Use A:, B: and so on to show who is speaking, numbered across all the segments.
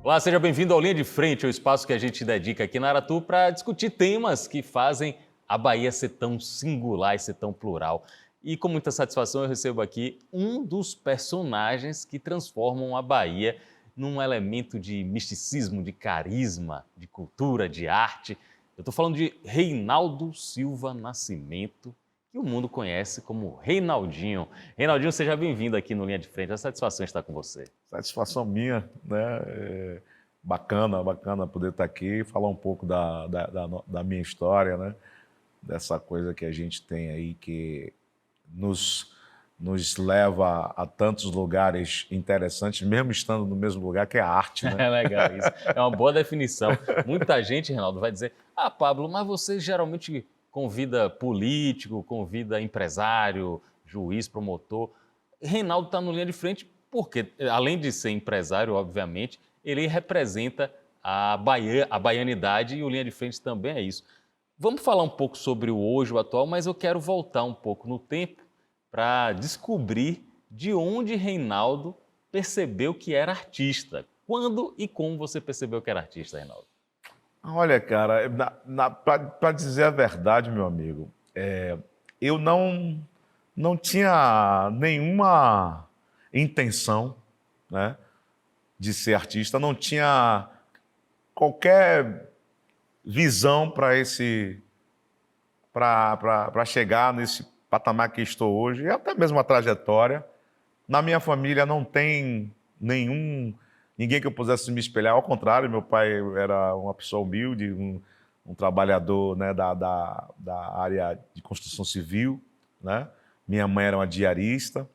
A: Olá, seja bem-vindo ao Linha de Frente, o espaço que a gente dedica aqui na Aratu para discutir temas que fazem a Bahia ser tão singular e ser tão plural. E com muita satisfação eu recebo aqui um dos personagens que transformam a Bahia num elemento de misticismo, de carisma, de cultura, de arte. Eu estou falando de Reinaldo Silva Nascimento, que o mundo conhece como Reinaldinho. Reinaldinho, seja bem-vindo aqui no Linha de Frente. É uma satisfação estar com você.
B: Satisfação minha, né? Bacana poder estar aqui e falar um pouco da minha história, né? Dessa coisa que a gente tem aí que nos leva a tantos lugares interessantes, mesmo estando no mesmo lugar, que é a arte, né?
A: É legal isso. É uma boa definição. Muita gente, Reinaldo, vai dizer: ah, Pablo, mas você geralmente convida político, convida empresário, juiz, promotor. Reinaldo está no Linha de Frente porque, além de ser empresário, obviamente, ele representa a baianidade e o Linha de Frente também é isso. Vamos falar um pouco sobre o hoje, o atual, mas eu quero voltar um pouco no tempo para descobrir de onde Reinaldo percebeu que era artista. Quando e como você percebeu que era artista, Reinaldo?
B: Olha, cara, para dizer a verdade, meu amigo, eu não tinha nenhuma intenção, né, de ser artista, não tinha qualquer visão para chegar nesse patamar que estou hoje, e até mesmo a trajetória. Na minha família não tem ninguém que eu pudesse me espelhar, ao contrário, meu pai era uma pessoa humilde, um trabalhador, né, da área de construção civil, né? Minha mãe era uma diarista.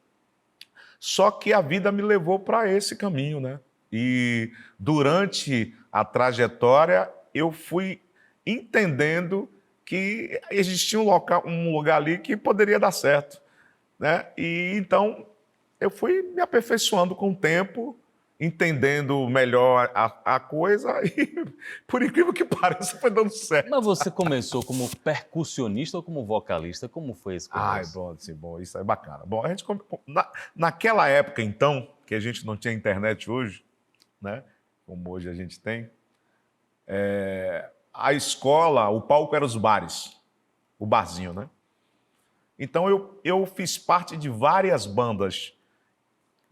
B: Só que a vida me levou para esse caminho, né? E durante a trajetória eu fui entendendo que existia um lugar ali que poderia dar certo, né? E então eu fui me aperfeiçoando com o tempo, entendendo melhor a coisa e, por incrível que pareça, foi dando certo.
A: Mas você começou como percussionista ou como vocalista? Como foi esse
B: Ai,
A: começo?
B: bom, assim, bom, isso é bacana. Bom, a gente naquela época, então, que a gente não tinha internet hoje, né? Como hoje a gente tem, a escola, o palco era os bares, o barzinho, né? Então eu fiz parte de várias bandas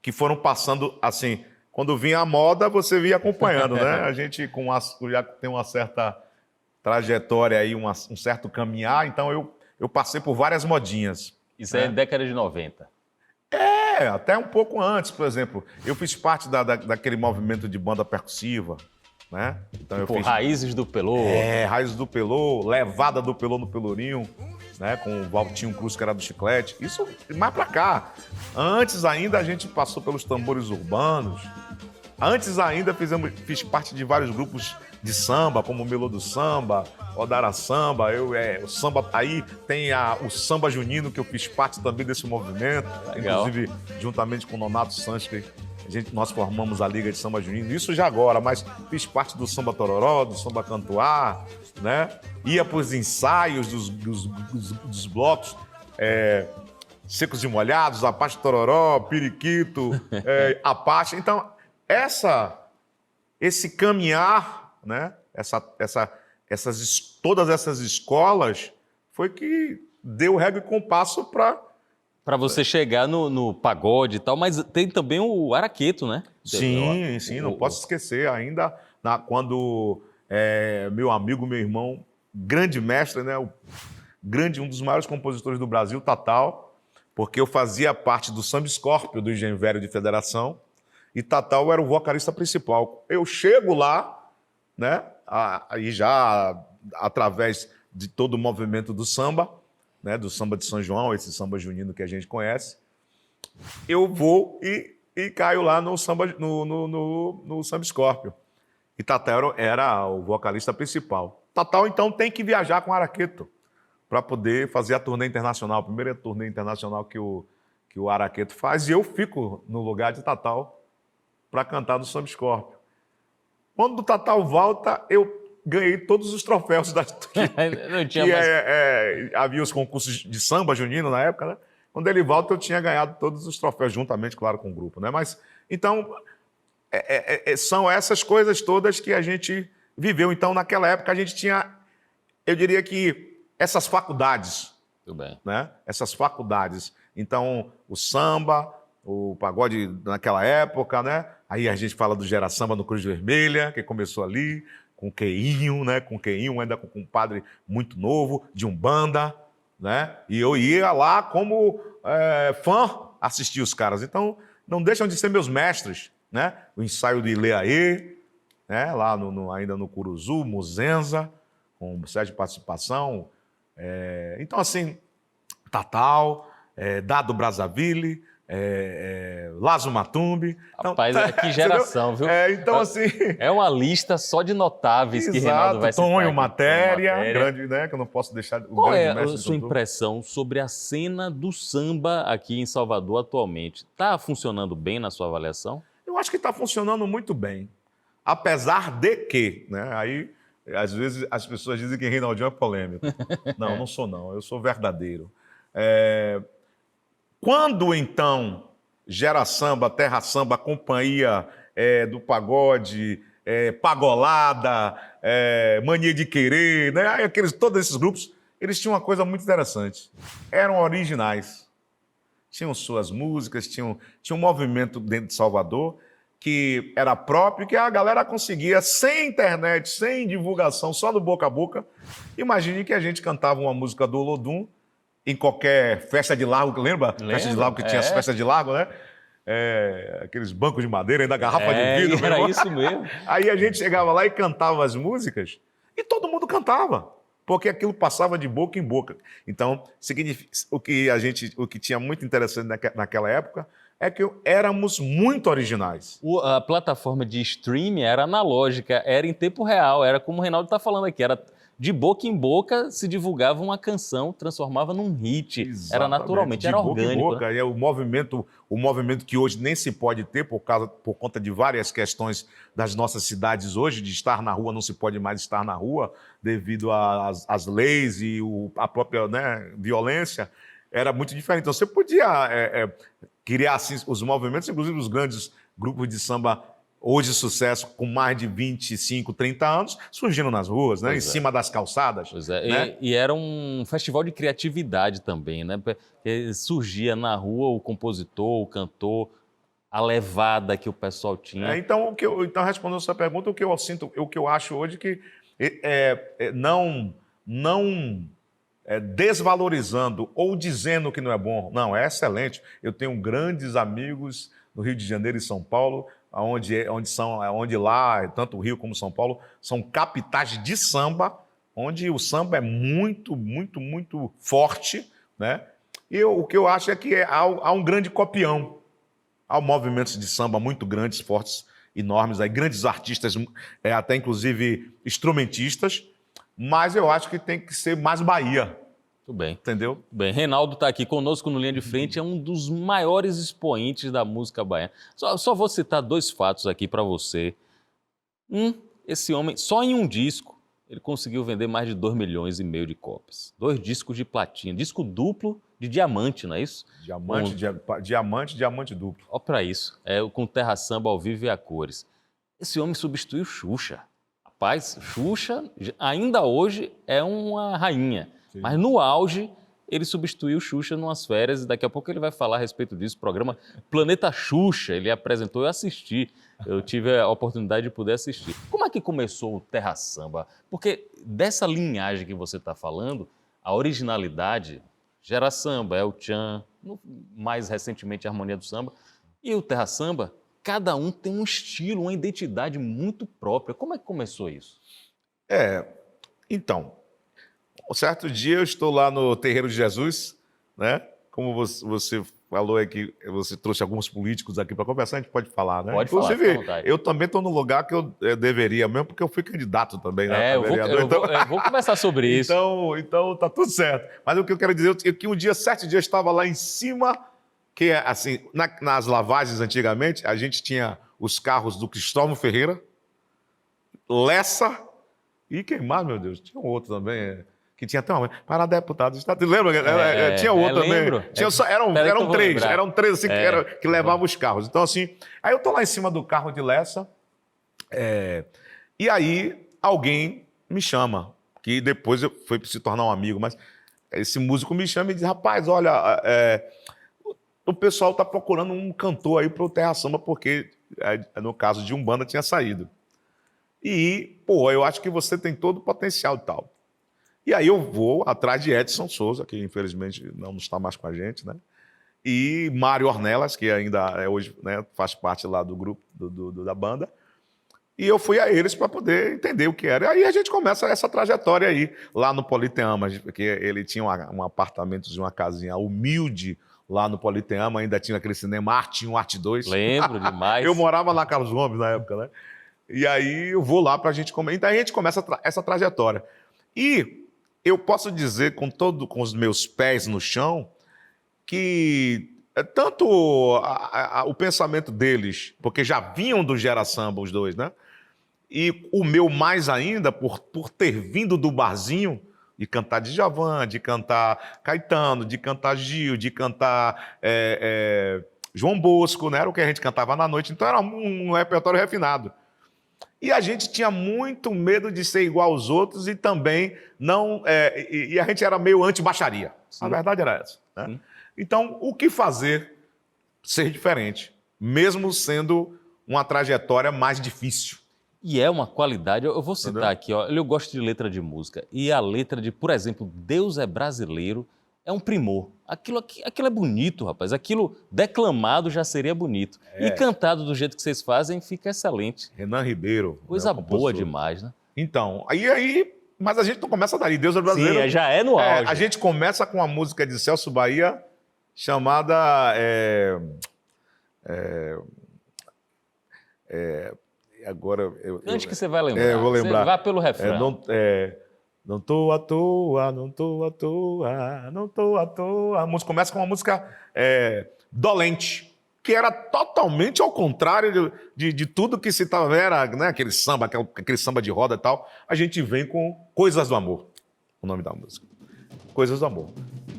B: que foram passando, assim, quando vinha a moda, você vinha acompanhando, né? A gente já tem uma certa trajetória aí, um certo caminhar, então eu passei por várias modinhas,
A: Isso é
B: né?
A: década de 90.
B: Até um pouco antes, por exemplo. Eu fiz parte daquele movimento de banda percussiva, né? Então eu
A: Tipo,
B: fiz
A: Raízes do Pelô.
B: Raízes do Pelô, Levada do Pelô no Pelourinho, né? Com o Valtinho Cruz, que era do Chiclete. Isso mais pra cá. Antes ainda a gente passou pelos tambores urbanos. Antes ainda fiz parte de vários grupos de samba, como o Melô do Samba, Odara Samba, o samba, aí tem o Samba Junino, que eu fiz parte também desse movimento,
A: Legal.
B: inclusive juntamente com o Nonato Sanches, que nós formamos a Liga de Samba Junino, isso já agora, mas fiz parte do Samba Tororó, do Samba Cantuá, né? Ia para os ensaios dos blocos, Secos e Molhados, Apache Tororó, Periquito, Apache. Então, esse caminhar, né? Todas essas escolas foi que deu regra e compasso para...
A: Para você chegar no pagode e tal, mas tem também o araqueto, né?
B: Sim, não posso esquecer. Ainda quando meu amigo, meu irmão, grande mestre, né? Um dos maiores compositores do Brasil, Tatal, porque eu fazia parte do Samba Escórpio, do Engenho Velho de Federação, e Tatal era o vocalista principal. Eu chego lá, né? Aí já através de todo o movimento do samba, né? Do samba de São João, esse samba junino que a gente conhece, eu vou e caio lá no samba, no Samba Escórpio. E Tatal era o vocalista principal. Tatal, então, tem que viajar com Araqueto para poder fazer a turnê internacional, a primeira turnê internacional que o Araqueto faz, e eu fico no lugar de Tatal para cantar no Samba Escórpio. Quando o Tatal volta, eu ganhei todos os troféus
A: Não tinha mais...
B: havia os concursos de samba junino na época, né? Quando ele volta, eu tinha ganhado todos os troféus, juntamente, claro, com o grupo, né? Mas, então, são essas coisas todas que a gente viveu. Então, naquela época, a gente tinha, eu diria que, essas faculdades.
A: Tudo bem.
B: Né? Essas faculdades. Então, o samba, o pagode naquela época, né? Aí a gente fala do Gera Samba no Cruz Vermelha, que começou ali, com o Queinho, né? Com o Queinho, ainda com um padre muito novo, de Umbanda, né? E eu ia lá como fã assistir os caras. Então, não deixam de ser meus mestres, né? O ensaio de Ileaê, né? Lá ainda no Curuzu, Muzenza, com sede de participação. Então, assim, Tatal, Dado Brazzaville, Lazo Matumbi. Então,
A: Rapaz, que geração, viu?
B: Então, assim...
A: É uma lista só de notáveis que Reinaldo vai citar.
B: Tonho Matéria, grande, né? Que eu não posso deixar...
A: Qual é a sua impressão sobre a cena do samba aqui em Salvador atualmente? Está funcionando bem na sua avaliação?
B: Eu acho que está funcionando muito bem. Apesar de que, né? Aí, às vezes, as pessoas dizem que Reinaldinho é polêmico. Não, não sou não. Eu sou verdadeiro. Quando, então, Gera Samba, Terra Samba, Companhia do Pagode, Pagolada, Mania de Querer, né? Todos esses grupos, eles tinham uma coisa muito interessante. Eram originais. Tinham suas músicas, tinha um movimento dentro de Salvador que era próprio, que a galera conseguia, sem internet, sem divulgação, só no boca a boca. Imagine que a gente cantava uma música do Olodum em qualquer festa de largo, lembra? Festa de largo que tinha as festas de largo, né? Aqueles bancos de madeira, ainda garrafa de vidro.
A: Era isso mesmo.
B: Aí a gente chegava lá e cantava as músicas e todo mundo cantava, porque aquilo passava de boca em boca. Então, o que tinha muito interessante naquela época é que éramos muito originais.
A: A plataforma de streaming era analógica, era em tempo real, era como o Reinaldo está falando aqui, era de boca em boca, se divulgava uma canção, transformava num hit. Exatamente. Era naturalmente, era orgânico. De boca em boca.
B: Né? O movimento que hoje nem se pode ter por conta de várias questões das nossas cidades hoje, de estar na rua, não se pode mais estar na rua devido às leis e a própria, né, violência, era muito diferente. Então você podia criar assim, os movimentos, inclusive os grandes grupos de samba hoje sucesso, com mais de 25, 30 anos, surgindo nas ruas, né? Em cima das calçadas.
A: Pois é.
B: Né?
A: E era um festival de criatividade também, né? Porque surgia na rua o compositor, o cantor, a levada que o pessoal tinha.
B: Então, respondendo a sua pergunta, o que eu sinto, o que eu acho hoje que não desvalorizando ou dizendo que não é bom. Não, é excelente. Eu tenho grandes amigos no Rio de Janeiro e São Paulo, onde lá, tanto o Rio como São Paulo, são capitais de samba, onde o samba é muito, muito, muito forte, né? E o que eu acho é que há um grande copião. Há movimentos de samba muito grandes, fortes, enormes, aí, grandes artistas, até inclusive instrumentistas, mas eu acho que tem que ser mais Bahia.
A: Tudo bem.
B: Entendeu?
A: Bem, Reinaldo está aqui conosco no Linha de Frente, é um dos maiores expoentes da música baiana. Só vou citar dois fatos aqui para você. Esse homem, só em um disco, ele conseguiu vender mais de 2,5 milhões de cópias. 2 discos de platina, disco duplo de diamante, não é isso?
B: Diamante duplo.
A: Olha para isso, com Terra Samba ao vivo e a cores. Esse homem substituiu Xuxa. Rapaz, Xuxa ainda hoje é uma rainha. Sim. Mas no auge, ele substituiu Xuxa numas férias e daqui a pouco ele vai falar a respeito disso. O programa Planeta Xuxa, ele apresentou, eu assisti. Eu tive a oportunidade de poder assistir. Como é que começou o Terra Samba? Porque dessa linhagem que você está falando, a originalidade, Gera Samba, El Chan, mais recentemente a Harmonia do Samba, e o Terra Samba, cada um tem um estilo, uma identidade muito própria. Como é que começou isso?
B: Então, um certo dia eu estou lá no Terreiro de Jesus, né? Como você falou aqui, você trouxe alguns políticos aqui para conversar, a gente pode falar, né?
A: Pode
B: Inclusive,
A: falar,
B: eu também estou no lugar que eu deveria mesmo, porque eu fui candidato também, né?
A: Eu vou conversar sobre isso.
B: Então tá tudo certo. Mas o que eu quero dizer é que certo dia eu estava lá em cima, que assim, nas lavagens antigamente, a gente tinha os carros do Cristóvão Ferreira, Lessa e quem mais, meu Deus? Tinha um outro também, que tinha até uma... Para deputado, lembra? Tinha outra também.
A: Lembro.
B: Eram três assim, que levavam os carros. Então, assim, aí eu tô lá em cima do carro de Lessa, e aí alguém me chama, que depois foi se tornar um amigo, mas esse músico me chama e diz, rapaz, olha, o pessoal tá procurando um cantor aí pro Terra Samba, porque no caso de Umbanda tinha saído. E, pô, eu acho que você tem todo o potencial e tal. E aí eu vou atrás de Edson Souza, que infelizmente não está mais com a gente, né? E Mário Ornelas, que ainda hoje, né, faz parte lá do grupo da banda. E eu fui a eles para poder entender o que era. E aí a gente começa essa trajetória aí, lá no Politeama, porque ele tinha um apartamento de uma casinha humilde lá no Politeama, ainda tinha aquele cinema Arte 1, Arte 2.
A: Lembro demais.
B: Eu morava na Carlos Gomes na época, né? E aí eu vou lá para a gente comer. Então a gente começa essa trajetória. E eu posso dizer com os meus pés no chão que tanto o pensamento deles, porque já vinham do Gera Samba os dois, né? E o meu mais ainda, por ter vindo do barzinho, de cantar Djavan, de cantar Caetano, de cantar Gil, de cantar João Bosco, né? Era o que a gente cantava na noite. Então era um repertório refinado. E a gente tinha muito medo de ser igual aos outros e também não... e a gente era meio anti-baixaria. A verdade era essa. Né? Então, o que fazer ser diferente, mesmo sendo uma trajetória mais difícil?
A: E é uma qualidade, eu vou citar aqui, ó, eu gosto de letra de música, e a letra de, por exemplo, Deus é Brasileiro, é um primor. Aquilo é bonito, rapaz. Aquilo declamado já seria bonito. E cantado do jeito que vocês fazem, fica excelente.
B: Renan Ribeiro.
A: Coisa boa demais, né?
B: Então, mas a gente não começa dali. Deus é Brasileiro.
A: Sim, já é no auge.
B: A gente começa com a música de Celso Bahia, chamada... agora...
A: Antes que você vai lembrar.
B: Eu vou lembrar.
A: Você vai pelo refrão.
B: Não tô à toa, não tô à toa, não tô à toa. A música começa com uma música dolente, que era totalmente ao contrário de tudo que se estava, era, né, aquele samba de roda e tal. A gente vem com Coisas do Amor, o nome da música. Coisas do Amor.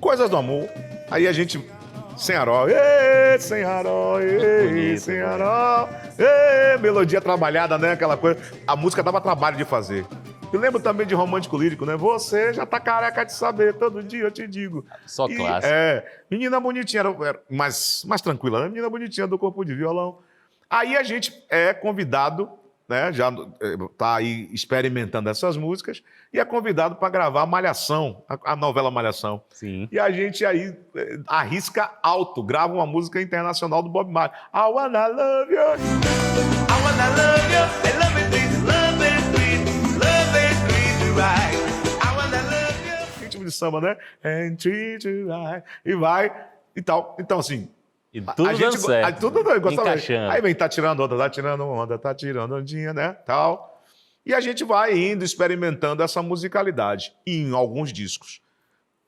B: Coisas do Amor. Aí a gente... Senharó, Senharó, Senharó, melodia trabalhada, né? Aquela coisa. A música dava trabalho de fazer. Eu lembro também de Romântico Lírico, né? Você já tá careca de saber, todo dia eu te digo.
A: Só clássico.
B: Menina bonitinha, era mais tranquila, né? Menina bonitinha do corpo de violão. Aí a gente é convidado, né? Já tá aí experimentando essas músicas, e é convidado para gravar Malhação, a novela Malhação.
A: Sim.
B: E a gente aí arrisca alto, grava uma música internacional do Bob Marley. I wanna love you. I wanna love you. I love it, please. Love it, please. Love it, please, right. I wanna love you. Ritmo de samba, né? And treat you right. E vai e tal. Então, assim...
A: E tudo dando certo.
B: Tudo
A: encaixando.
B: Aí vem, tá tirando onda, tá tirando ondinha, né? Tal. E a gente vai indo, experimentando essa musicalidade em alguns discos.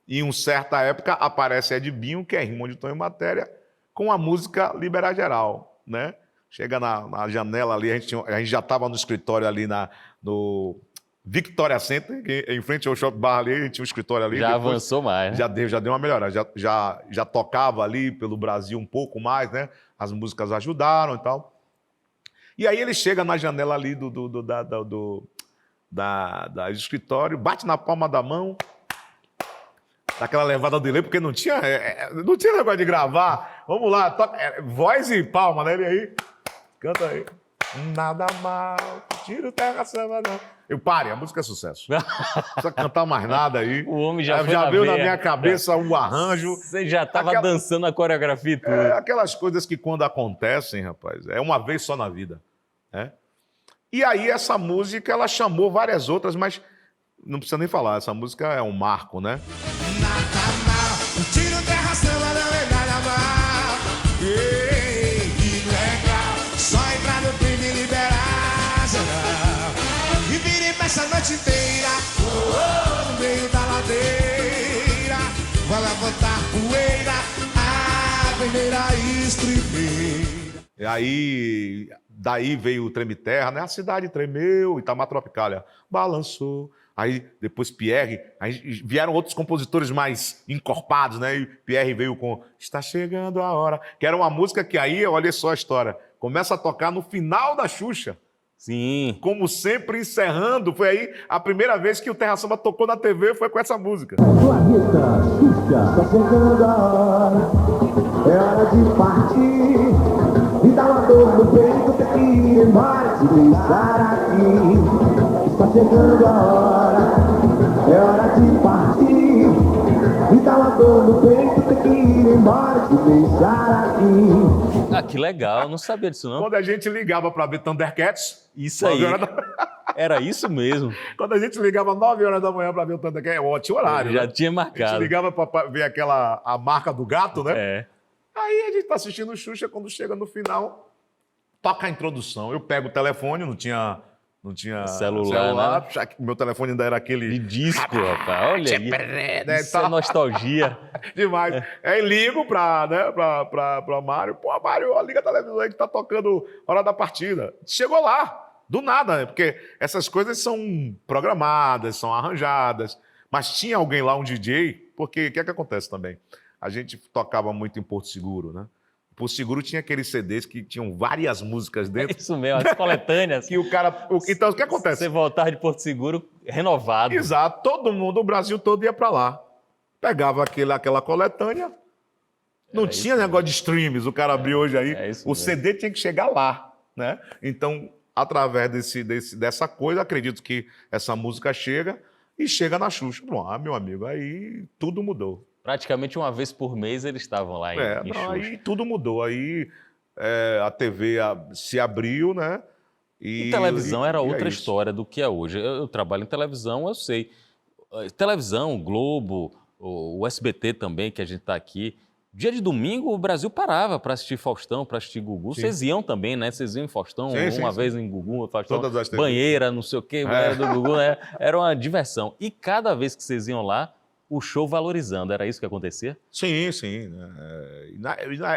B: Em uma certa época aparece Edbinho, que é Rimão de Tom e Matéria, com a música Libera Geral, né? Chega na janela ali, a gente já estava no escritório ali no Victoria Center, que em frente ao Shopping Bar ali, tinha um escritório ali.
A: Já avançou mais, né?
B: Já deu uma melhorada, já tocava ali pelo Brasil um pouco mais, né? As músicas ajudaram e tal. E aí ele chega na janela ali do escritório, bate na palma da mão, dá aquela levada de lei, porque não tinha negócio de gravar. Vamos lá, voz e palma, né? Ele aí, canta aí. Nada mal, tiro terra samba não. A música é sucesso. Não precisa cantar mais nada aí.
A: O homem já
B: veio na minha cabeça um arranjo.
A: Você já estava dançando a coreografia e tudo.
B: Aquelas coisas que quando acontecem, rapaz, é uma vez só na vida. Né? E aí essa música, ela chamou várias outras, mas não precisa nem falar. Essa música é um marco, né? Nada mal, tiro terra samba não é nada mal. Que legal, só entrar no crime e liberar geral. E virem pra essa noite inteira, no meio da ladeira, vai levantar poeira, a peneira estripeira. E aí, daí veio o Treme Terra, né? A cidade tremeu, Itamar Tropicália balançou, Aí depois Pierre, aí vieram outros compositores mais encorpados, né? E Pierre veio com Está Chegando a Hora, que era uma música que aí, olha só a história, começa a tocar no final da Xuxa.
A: Sim.
B: Como sempre, encerrando, foi aí a primeira vez que o Terra Samba tocou na TV, foi com essa música.
C: Planeta Xuxa, está chegando a hora, é hora de partir, me dá uma dor no peito, tem que ir embora, te deixar aqui. Está chegando a hora, é hora de partir, me dá uma dor no peito, tem que ir embora, te deixar aqui.
A: Ah, que legal, eu não sabia disso não.
B: Quando a gente ligava para ver Thundercats,
A: Isso aí, era isso mesmo.
B: Quando a gente ligava 9 horas da manhã para ver o Thundercats, é ótimo horário.
A: Já
B: né?
A: tinha
B: A gente
A: marcado.
B: ligava para ver a marca do gato, né?
A: É.
B: Aí a gente tá assistindo o Xuxa, quando chega no final, toca a introdução. Eu pego o telefone, não tinha
A: Celular, né?
B: já que meu telefone ainda era aquele...
A: De disco, rapaz. Olha aí.
B: né,
A: Isso é nostalgia.
B: Demais. Aí ligo pra Mário. Pô, Mário, liga a televisão aí que tá tocando Hora da Partida. Chegou lá, do nada, né? Porque essas coisas são programadas, são arranjadas. Mas tinha alguém lá, um DJ, porque o que é que acontece também? A gente tocava muito em Porto Seguro, né? Porto Seguro tinha aqueles CDs que tinham várias músicas dentro.
A: Isso mesmo, as coletâneas.
B: Que o cara... Então, o que acontece?
A: Você voltar de Porto Seguro renovado.
B: Exato. Todo mundo, o Brasil todo ia para lá. Pegava aquela coletânea. Não tinha negócio de streams, o cara abriu hoje aí. O CD tinha que chegar lá, né? Então, através dessa coisa, acredito que essa música chega e chega na Xuxa. Bom, meu amigo, aí tudo mudou.
A: Praticamente uma vez por mês eles estavam lá em Xuxa.
B: Aí tudo mudou. Aí a TV se abriu, né?
A: E televisão era outra história do que é hoje. Eu trabalho em televisão, eu sei. Televisão, Globo, o SBT também, que a gente está aqui. Dia de domingo, o Brasil parava para assistir Faustão, para assistir Gugu.
B: Sim.
A: Vocês iam também, né? Vocês iam em Faustão, uma vez em Gugu, Faustão,
B: todas as TVs.
A: Banheira, não sei o quê, banheira do Gugu, né? Era uma diversão. E cada vez que vocês iam lá, o show valorizando. Era isso que acontecia?
B: Sim.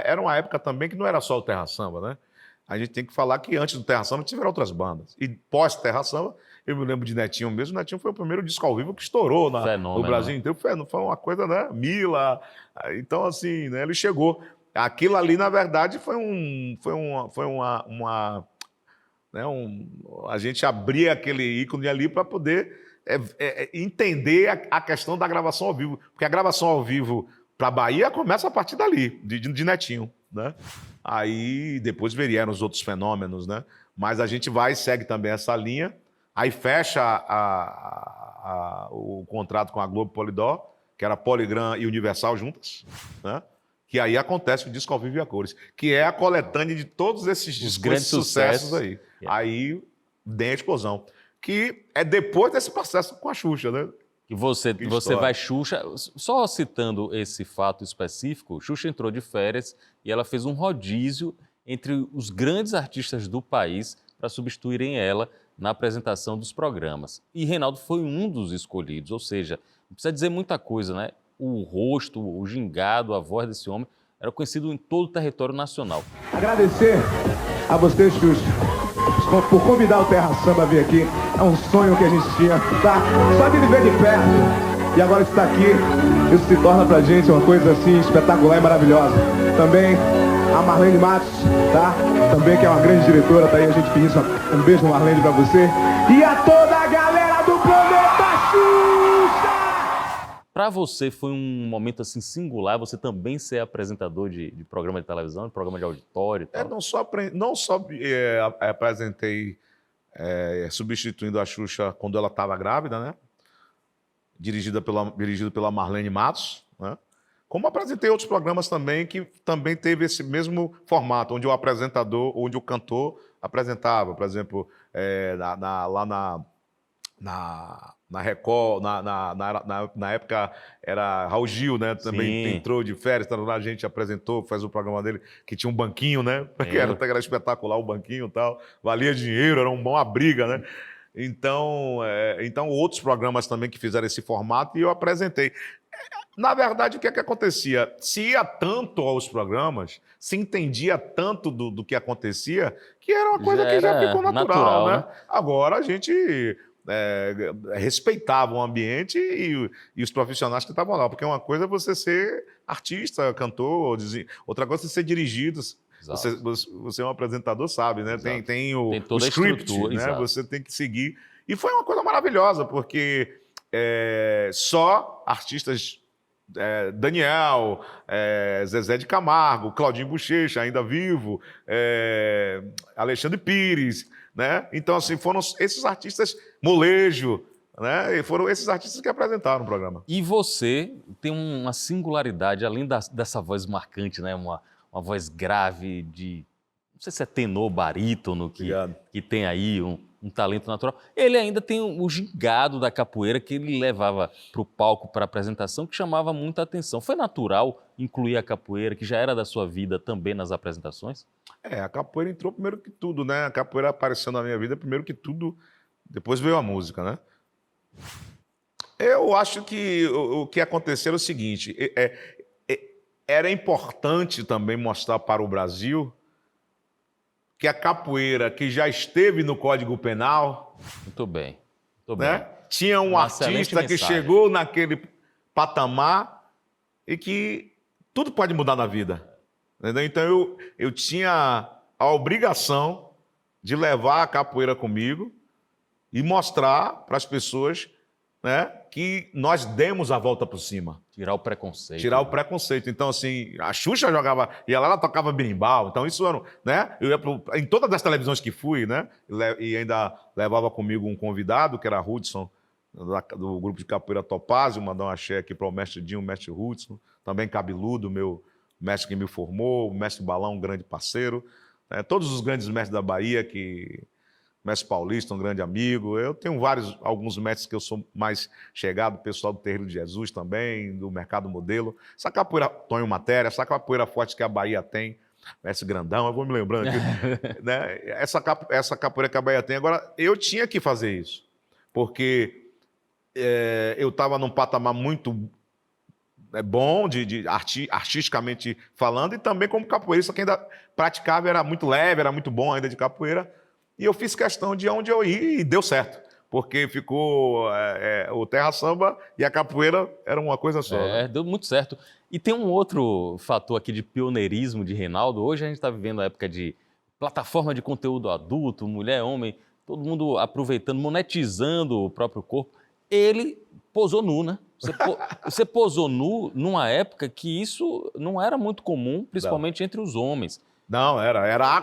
B: Era uma época também que não era só o Terra Samba, né? A gente tem que falar que antes do Terra Samba tiveram outras bandas. E pós-Terra Samba, eu me lembro de Netinho mesmo. Netinho foi o primeiro disco ao vivo que estourou no Brasil inteiro. Foi uma coisa, né? Mila. Então, assim, né? Ele chegou. Aquilo ali, na verdade, a gente abria aquele ícone ali para poder entender a questão da gravação ao vivo. Porque a gravação ao vivo para a Bahia começa a partir dali, de Netinho, né? Aí depois vieram os outros fenômenos, né? Mas a gente segue também essa linha, aí fecha o contrato com a Globo Polydor, que era Polygram e Universal juntas, né? Que aí acontece o disco ao vivo e a cores, que é a coletânea de todos esses discos,
A: grandes sucessos
B: aí. Aí tem a explosão, que é depois desse processo com a Xuxa, né?
A: E você vai Xuxa, só citando esse fato específico, Xuxa entrou de férias e ela fez um rodízio entre os grandes artistas do país para substituírem ela na apresentação dos programas. E Reinaldo foi um dos escolhidos, ou seja, não precisa dizer muita coisa, né? O rosto, o gingado, a voz desse homem era conhecido em todo o território nacional.
C: Agradecer a você, Xuxa, por convidar o Terra Samba a vir aqui. É um sonho que a gente tinha, tá? Só de ver de perto. E agora que está aqui, isso se torna pra gente uma coisa assim espetacular e maravilhosa. Também a Marlene Matos, tá? Também que é uma grande diretora, tá aí a gente pedindo um beijo, Marlene, pra você. E a toda a galera do Planeta Xuxa!
A: Para você foi um momento assim singular, você também ser apresentador de programa de televisão, de programa de auditório e tal?
B: Não só apresentei substituindo a Xuxa quando ela estava grávida, né? Dirigido pela Marlene Matos, né? Como apresentei outros programas também que também teve esse mesmo formato, onde o apresentador, onde o cantor apresentava, por exemplo, lá na Record, na época era Raul Gil, né? Também entrou de férias, a gente apresentou, fez o programa dele, que tinha um banquinho, né? Porque era espetacular o banquinho e tal, valia dinheiro, era uma briga, né? Então, outros programas também que fizeram esse formato e eu apresentei. Na verdade, o que é que acontecia? Se ia tanto aos programas, se entendia tanto do que acontecia, que era uma coisa que já ficou natural, né? Agora a gente respeitavam o ambiente e os profissionais que estavam lá. Porque uma coisa é você ser artista, cantor, outra coisa é você ser dirigido. Você é um apresentador, sabe, né? Tem o
A: toda
B: script,
A: a estrutura,
B: né? Você tem que seguir. E foi uma coisa maravilhosa, porque só artistas... Daniel, Zezé de Camargo, Claudinho Bochecha, ainda vivo, Alexandre Pires, né? Então, assim, foram esses artistas, Molejo, né? E foram esses artistas que apresentaram o programa.
A: E você tem uma singularidade, além dessa voz marcante, né? Uma voz grave não sei se é tenor, barítono, que tem aí um talento natural. Ele ainda tem o gingado da capoeira que ele levava para o palco, para a apresentação, que chamava muita atenção. Foi natural incluir a capoeira, que já era da sua vida, também nas apresentações?
B: A capoeira entrou primeiro que tudo, né? A capoeira apareceu na minha vida primeiro que tudo, depois veio a música, né? Eu acho que o que aconteceu é o seguinte, era importante também mostrar para o Brasil que a capoeira, que já esteve no Código Penal...
A: Muito bem,
B: né? Tinha um artista que chegou naquele patamar e que tudo pode mudar na vida. Entendeu? Então, eu tinha a obrigação de levar a capoeira comigo e mostrar para as pessoas, né, que nós demos a volta por cima.
A: Tirar o preconceito.
B: Tirar o preconceito. Então, assim, a Xuxa jogava, e ela tocava berimbau, então isso era, né? Eu ia em todas as televisões que fui, né? E ainda levava comigo um convidado, que era Hudson, do grupo de capoeira Topázio, mandar um axé aqui para o mestre Dinho, o mestre Hudson, também Cabeludo, meu mestre que me formou, o mestre Balão, um grande parceiro, né? Todos os grandes mestres da Bahia Mestre Paulista, um grande amigo. Eu tenho alguns mestres que eu sou mais chegado, pessoal do Terreiro de Jesus também, do Mercado Modelo. Essa capoeira, Tonho Matéria, essa capoeira forte que a Bahia tem, mestre Grandão, eu vou me lembrando aqui, né? Essa capoeira que a Bahia tem. Agora, eu tinha que fazer isso, porque eu estava num patamar muito bom, artisticamente falando, e também como capoeirista, que ainda praticava, era muito leve, era muito bom ainda de capoeira. E eu fiz questão de onde eu ir e deu certo, porque ficou o terra samba e a capoeira era uma coisa só. Né?
A: Deu muito certo. E tem um outro fator aqui de pioneirismo de Reinaldo. Hoje a gente está vivendo a época de plataforma de conteúdo adulto, mulher, homem, todo mundo aproveitando, monetizando o próprio corpo. Ele posou nu, né? Você posou nu numa época que isso não era muito comum, principalmente entre os homens.
B: Não, era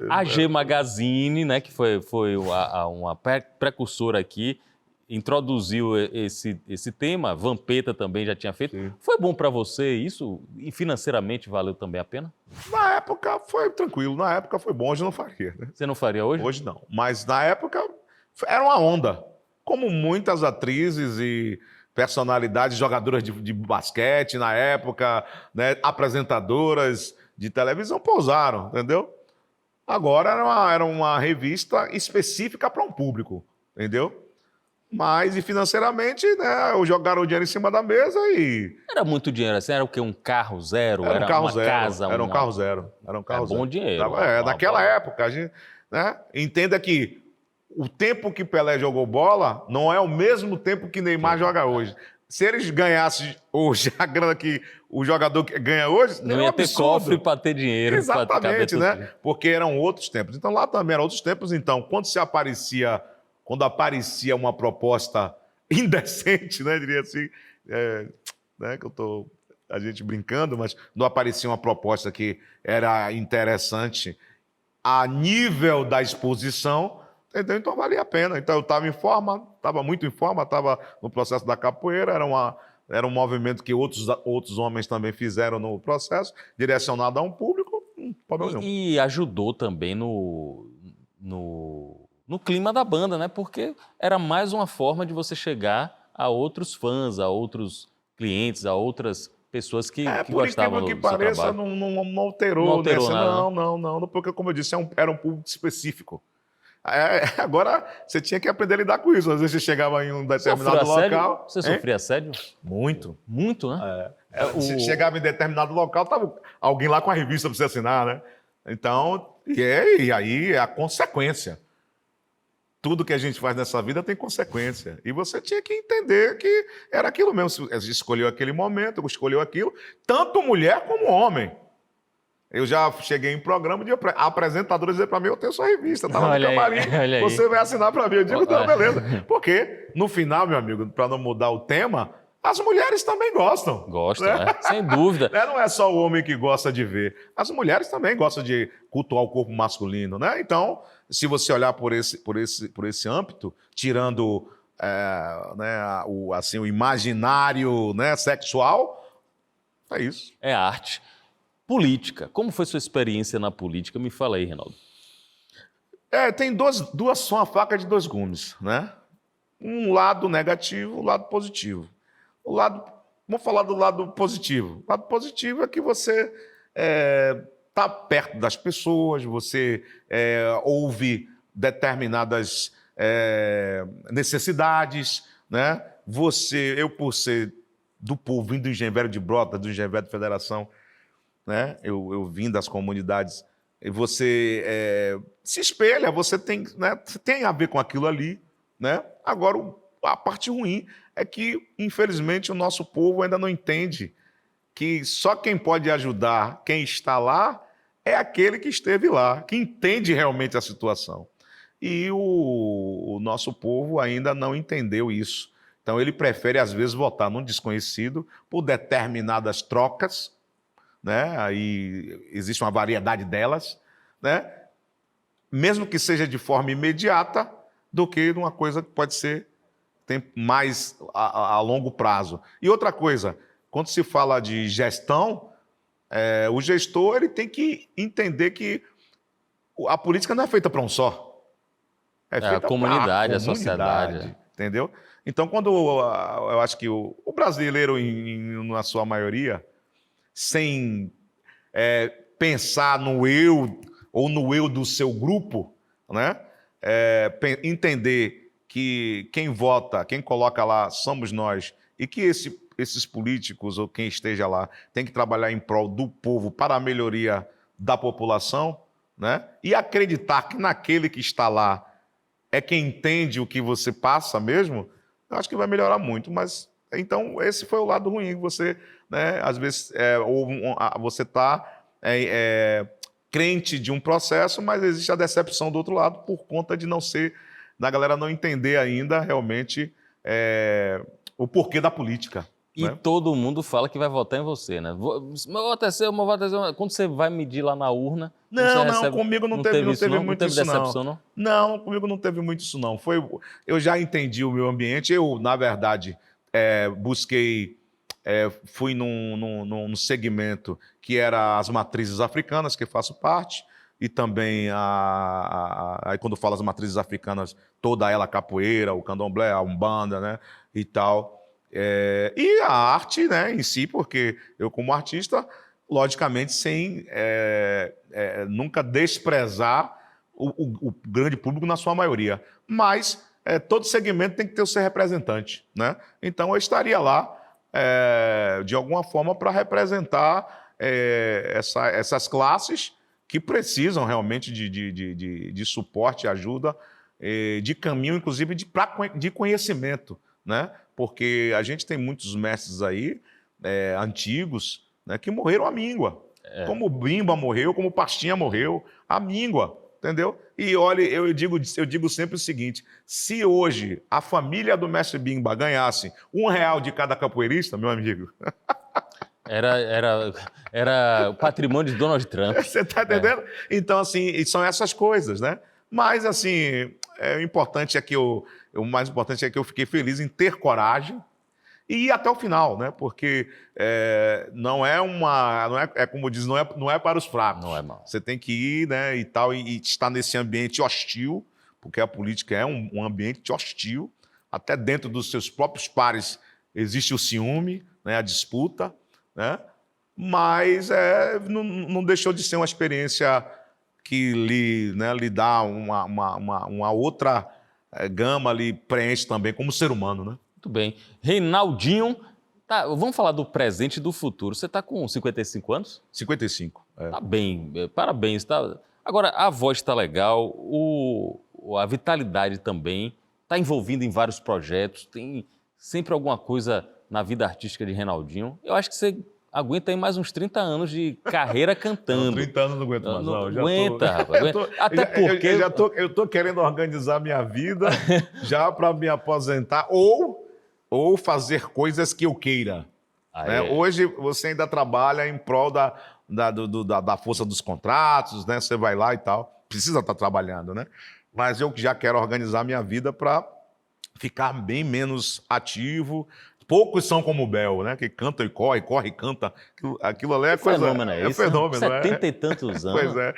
A: a G Magazine, né, que foi uma precursora aqui, introduziu esse tema. Vampeta também já tinha feito. Sim. Foi bom para você isso? E financeiramente valeu também a pena?
B: Na época foi tranquilo, na época foi bom, hoje não faria. Né?
A: Você não faria hoje?
B: Hoje não, mas na época era uma onda. Como muitas atrizes e personalidades, jogadoras de basquete na época, né, apresentadoras de televisão pousaram, entendeu? Agora era uma revista específica para um público, entendeu? Mas, e financeiramente, né, jogaram o dinheiro em cima da mesa e...
A: Era muito dinheiro assim? Era o quê? Um carro zero?
B: Era um carro
A: uma
B: zero.
A: Casa?
B: Era um carro zero. Era um carro zero.
A: Bom dinheiro.
B: Naquela época, a gente, né, entenda que o tempo que Pelé jogou bola não é o mesmo tempo que Neymar joga hoje. Se eles ganhassem hoje a grana que o jogador ganha hoje,
A: não ia ter cofre para ter dinheiro.
B: Exatamente, né? Porque eram outros tempos. Então lá também eram outros tempos. Então, quando aparecia uma proposta indecente, né, diria assim, né, que a gente brincando, mas não aparecia uma proposta que era interessante a nível da exposição. Entendeu? Então valia a pena. Então eu estava muito em forma, estava no processo da capoeira, era um movimento que outros homens também fizeram no processo, direcionado a um público,
A: E ajudou também no clima da banda, né? Porque era mais uma forma de você chegar a outros fãs, a outros clientes, a outras pessoas que gostavam do seu trabalho.
B: Por incrível que pareça, não alterou.
A: Não alterou nada.
B: Não, porque como eu disse, era um público específico. Agora, você tinha que aprender a lidar com isso. Às vezes você chegava em um determinado local...
A: Você sofria assédio?
B: Muito.
A: Muito, né?
B: Você chegava em determinado local, estava alguém lá com a revista para você assinar, né? Então, e aí é a consequência. tudo que a gente faz nessa vida tem consequência. E você tinha que entender que era aquilo mesmo. Você escolheu aquele momento, escolheu aquilo, tanto mulher como homem. Eu já cheguei em programa de apresentadores dizer para mim, eu tenho sua revista, tá lá no camarim, você vai assinar para mim. Eu digo, não, beleza. Porque, no final, meu amigo, para não mudar o tema, as mulheres também gostam.
A: Gostam, né? Sem dúvida.
B: Não é só o homem que gosta de ver. As mulheres também gostam de cultuar o corpo masculino, né? Então, se você olhar por esse âmbito, tirando o imaginário, né, sexual, é isso.
A: É arte. Política. Como foi sua experiência na política? Me fala aí, Reinaldo.
B: Tem só uma faca de dois gumes, né? Um lado negativo, um lado positivo. Vamos falar do lado positivo. O lado positivo é que você está perto das pessoas, você ouve determinadas necessidades, né? Eu por ser do povo, vindo do Engenho Velho de Brotas, do Engenho Velho de Federação, né? Eu vim das comunidades, e você se espelha, você tem, né? Tem a ver com aquilo ali, né? Agora, a parte ruim é que, infelizmente, o nosso povo ainda não entende que só quem pode ajudar quem está lá é aquele que esteve lá, que entende realmente a situação. E o nosso povo ainda não entendeu isso. Então, ele prefere, às vezes, votar num desconhecido por determinadas trocas, né? Aí existe uma variedade delas, né? Mesmo que seja de forma imediata, do que uma coisa que pode ser mais a longo prazo. E outra coisa, quando se fala de gestão, o gestor ele tem que entender que a política não é feita para um só. É feita
A: a comunidade, a sociedade.
B: Entendeu? Então, quando eu acho que o brasileiro, na sua maioria, sem pensar no eu ou no eu do seu grupo, né? Entender que quem vota, quem coloca lá somos nós, e que esses políticos ou quem esteja lá tem que trabalhar em prol do povo para a melhoria da população, né? E acreditar que naquele que está lá é quem entende o que você passa mesmo, eu acho que vai melhorar muito. Mas então esse foi o lado ruim, você, né? Às vezes você está crente de um processo, mas existe a decepção do outro lado por conta de não ser, da galera não entender ainda realmente o porquê da política.
A: E
B: né?
A: todo mundo fala que vai votar em você, né? Meu voto é seu, meu voto é seu. Quando você vai medir lá na urna...
B: Comigo não teve muito isso,
A: decepção, não?
B: Não, comigo não teve muito isso, não. Eu já entendi o meu ambiente. Eu, na verdade, busquei... fui num segmento que era as matrizes africanas, que faço parte, e também, aí quando falo as matrizes africanas, toda ela, capoeira, o candomblé, a umbanda, né, e tal. E a arte, né, em si, porque eu, como artista, logicamente, sem nunca desprezar o grande público na sua maioria. Mas todo segmento tem que ter o seu representante, né? Então, eu estaria lá, de alguma forma, para representar essas classes que precisam realmente de suporte, ajuda, de caminho, inclusive, de conhecimento, né? Porque a gente tem muitos mestres aí, antigos, né, que morreram à míngua. Como o Bimba morreu, como o Pastinha morreu, à míngua, entendeu? E olha, eu digo sempre o seguinte: se hoje a família do mestre Bimba ganhasse R$1 de cada capoeirista, meu amigo...
A: Era o patrimônio de Donald Trump.
B: Você está entendendo? Então, assim, são essas coisas, né? Mas, assim, o mais importante é que eu fiquei feliz em ter coragem e ir até o final, né? Porque não é como diz, não é para os fracos.
A: Não é mal.
B: Você tem que ir, né, e tal, e estar nesse ambiente hostil, porque a política é um ambiente hostil. Até dentro dos seus próprios pares existe o ciúme, né, a disputa, né? Mas não deixou de ser uma experiência que lhe dá uma outra gama, lhe preenche também como ser humano, né?
A: Muito bem. Reinaldinho, vamos falar do presente e do futuro. Você está com 55 anos?
B: 55.
A: Tá bem, parabéns. Tá? Agora, a voz está legal, o a vitalidade também, está envolvido em vários projetos, tem sempre alguma coisa na vida artística de Reinaldinho. Eu acho que você aguenta aí mais uns 30 anos de carreira cantando.
B: 30 anos não aguento mais, não.
A: Aguenta, rapaz. Até porque...
B: Eu tô querendo organizar minha vida já para me aposentar ou fazer coisas que eu queira. Né? Hoje você ainda trabalha em prol da força dos contratos, né? Você vai lá e tal. Precisa estar trabalhando, né? Mas eu já quero organizar minha vida para ficar bem menos ativo. Poucos são como o Bel, né? Que canta e corre e canta. Aquilo ali é coisa...
A: Fenômeno, é isso?
B: Fenômeno,
A: 70 e tantos anos.
B: Pois é.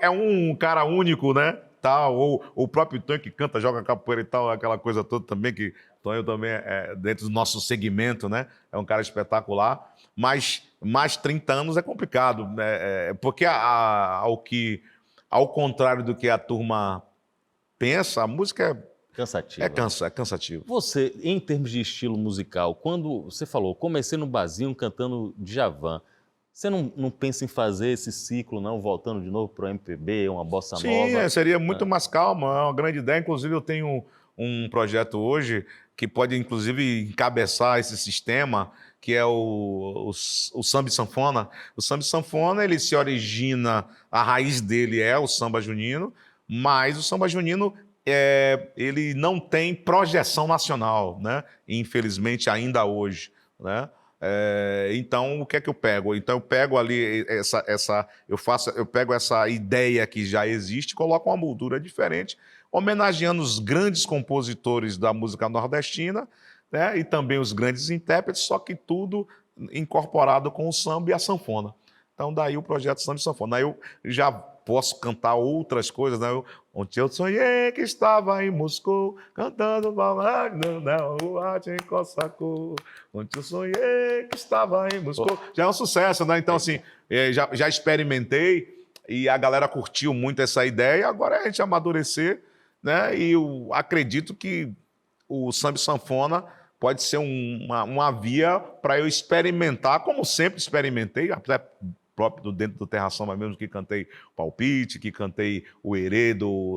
B: É um cara único, né? Tal, ou o próprio Tonho que canta, joga capoeira e tal, aquela coisa toda também, que Tonho também é dentro do nosso segmento, né? É um cara espetacular. Mas mais 30 anos é complicado, né? Porque ao contrário do que a turma pensa, a música
A: Cansativa.
B: É cansativo.
A: Você, em termos de estilo musical, quando você falou, comecei no barzinho cantando Djavan, você não pensa em fazer esse ciclo, não? Voltando de novo para o MPB, uma bossa nova?
B: Sim, seria muito mais calma, é uma grande ideia. Inclusive, eu tenho um projeto hoje que pode, inclusive, encabeçar esse sistema, que é o samba e sanfona. O samba e sanfona, ele se origina, a raiz dele é o samba junino, mas o samba junino ele não tem projeção nacional, né? Infelizmente, ainda hoje, né? Então, o que é que eu pego? Então, eu pego ali eu pego essa ideia que já existe, coloco uma moldura diferente, homenageando os grandes compositores da música nordestina, né? E também os grandes intérpretes, só que tudo incorporado com o samba e a sanfona. Então, daí o projeto Samba e Sanfona. Aí eu já posso cantar outras coisas, né? Ontem eu sonhei que estava em Moscou, cantando balada na rua de Cossacô. Ontem eu sonhei que estava em Moscou. Já é um sucesso, né? Então, assim, já experimentei e a galera curtiu muito essa ideia. Agora é a gente amadurecer, né? E eu acredito que o samba e sanfona pode ser uma via para eu experimentar, como sempre experimentei, até próprio dentro do Terra Samba mesmo, que cantei Palpite, que cantei o Herê do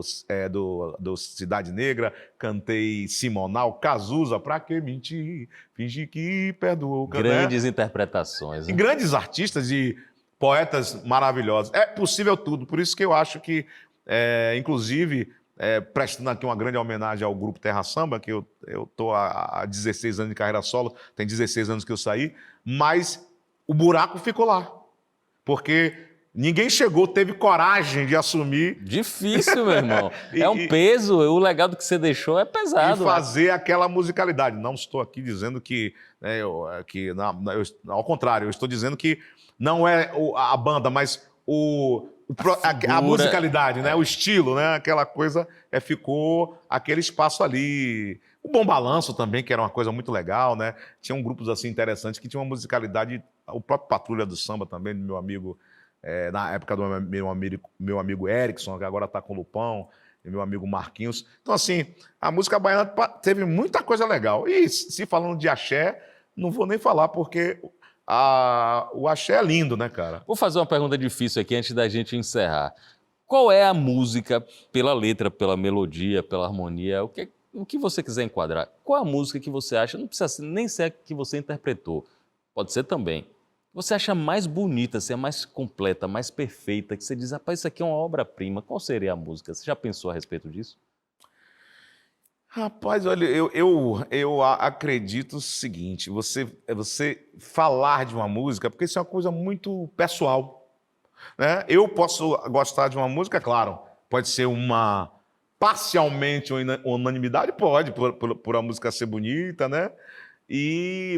B: Cidade Negra, cantei Simonal, Cazuza, Pra Que Mentir, Fingir Que Perdoou.
A: Grandes interpretações.
B: E grandes artistas e poetas maravilhosos. É possível tudo, por isso que eu acho que, inclusive, prestando aqui uma grande homenagem ao grupo Terra Samba, que eu estou há 16 anos de carreira solo, tem 16 anos que eu saí, mas o buraco ficou lá. Porque ninguém teve coragem de assumir.
A: Difícil, meu irmão. É um peso, o legado que você deixou é pesado.
B: E fazer aquela musicalidade. Não estou aqui dizendo que... ao contrário, eu estou dizendo que não é a banda, mas a musicalidade, né? O estilo, né? Aquela coisa, ficou aquele espaço ali. O Bom Balanço também, que era uma coisa muito legal, né? Tinham grupos assim interessantes que tinham uma musicalidade. O próprio Patrulha do Samba também, do meu amigo, na época do meu amigo Erickson, que agora está com o Lupão, e meu amigo Marquinhos. Então, assim, a música baiana teve muita coisa legal. E se falando de axé, não vou nem falar, porque o axé é lindo, né, cara?
A: Vou fazer uma pergunta difícil aqui antes da gente encerrar. Qual é a música, pela letra, pela melodia, pela harmonia, o que você quiser enquadrar? Qual a música que você acha, não precisa nem ser a que você interpretou, pode ser também, você acha mais bonita, ser mais completa, mais perfeita, que você diz, rapaz, isso aqui é uma obra-prima, qual seria a música? Você já pensou a respeito disso?
B: Rapaz, olha, eu acredito o seguinte, você falar de uma música, porque isso é uma coisa muito pessoal, né? Eu posso gostar de uma música, claro, pode ser parcialmente uma unanimidade, pode, por a música ser bonita, né?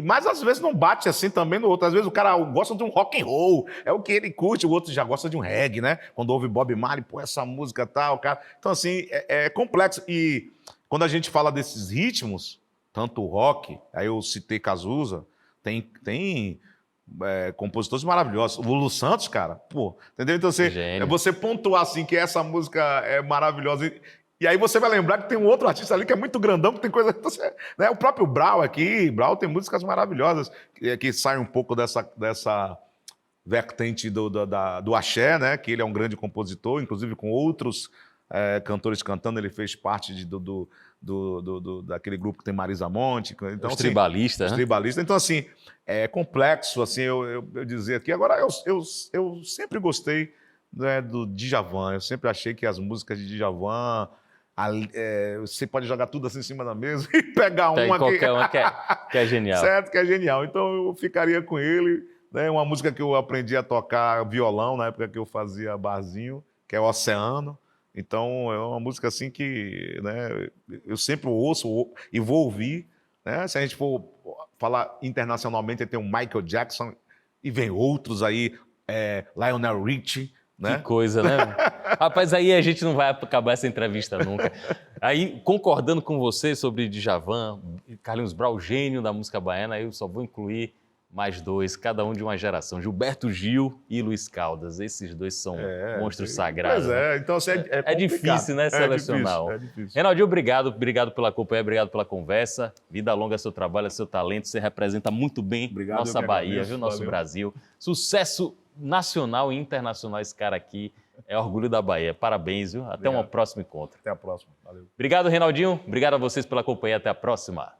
B: Mas às vezes não bate assim também no outro. Às vezes o cara gosta de um rock and roll, é o que ele curte, o outro já gosta de um reggae, né? Quando ouve Bob Marley, pô, essa música tal, cara. Então, assim, é complexo. E quando a gente fala desses ritmos, tanto o rock, aí eu citei Cazuza, tem compositores maravilhosos. O Lulu Santos, cara, pô, entendeu? Então, você pontuar assim que essa música é maravilhosa. E aí você vai lembrar que tem um outro artista ali que é muito grandão, que tem coisa... Né? O próprio Brau aqui, Brau tem músicas maravilhosas, que saem um pouco dessa vertente do axé, né? Que ele é um grande compositor, inclusive com outros cantores cantando, ele fez parte daquele grupo que tem Marisa Monte. Então,
A: os tribalistas,
B: os
A: né?
B: tribalistas. Então, assim, é complexo, assim, eu dizer aqui. Agora, eu sempre gostei, né, do Djavan. Eu sempre achei que as músicas de Djavan, você pode jogar tudo assim em cima da mesa e pegar
A: Tem
B: uma
A: qualquer uma que é genial.
B: certo, que é genial. Então, eu ficaria com ele, né? Uma música que eu aprendi a tocar violão na época que eu fazia barzinho, que é Oceano. Então, é uma música assim que, né, eu sempre ouço e vou ouvir, né? Se a gente for falar internacionalmente, tem o Michael Jackson e vem outros aí, Lionel Richie, né?
A: Que coisa, né? Rapaz, aí a gente não vai acabar essa entrevista nunca. Aí, concordando com você sobre Djavan, Carlinhos Brau, gênio da música baiana, eu só vou incluir mais dois, cada um de uma geração. Gilberto Gil e Luiz Caldas. Esses dois são monstros sagrados.
B: Pois
A: né?
B: Então assim,
A: É difícil, né, selecionar um.
B: É difícil.
A: Reinaldinho, obrigado pela companhia, obrigado pela conversa. Vida longa, seu trabalho, seu talento. Você representa muito bem
B: Obrigado,
A: nossa
B: eu que
A: Bahia,
B: agradeço.
A: viu? Nosso
B: Valeu.
A: Brasil. Sucesso nacional e internacional. Esse cara aqui é orgulho da Bahia. Parabéns, viu? Até
B: Obrigado.
A: um próximo encontro.
B: Até a próxima. Valeu.
A: Obrigado, Reinaldinho. Obrigado a vocês pela companhia. Até a próxima.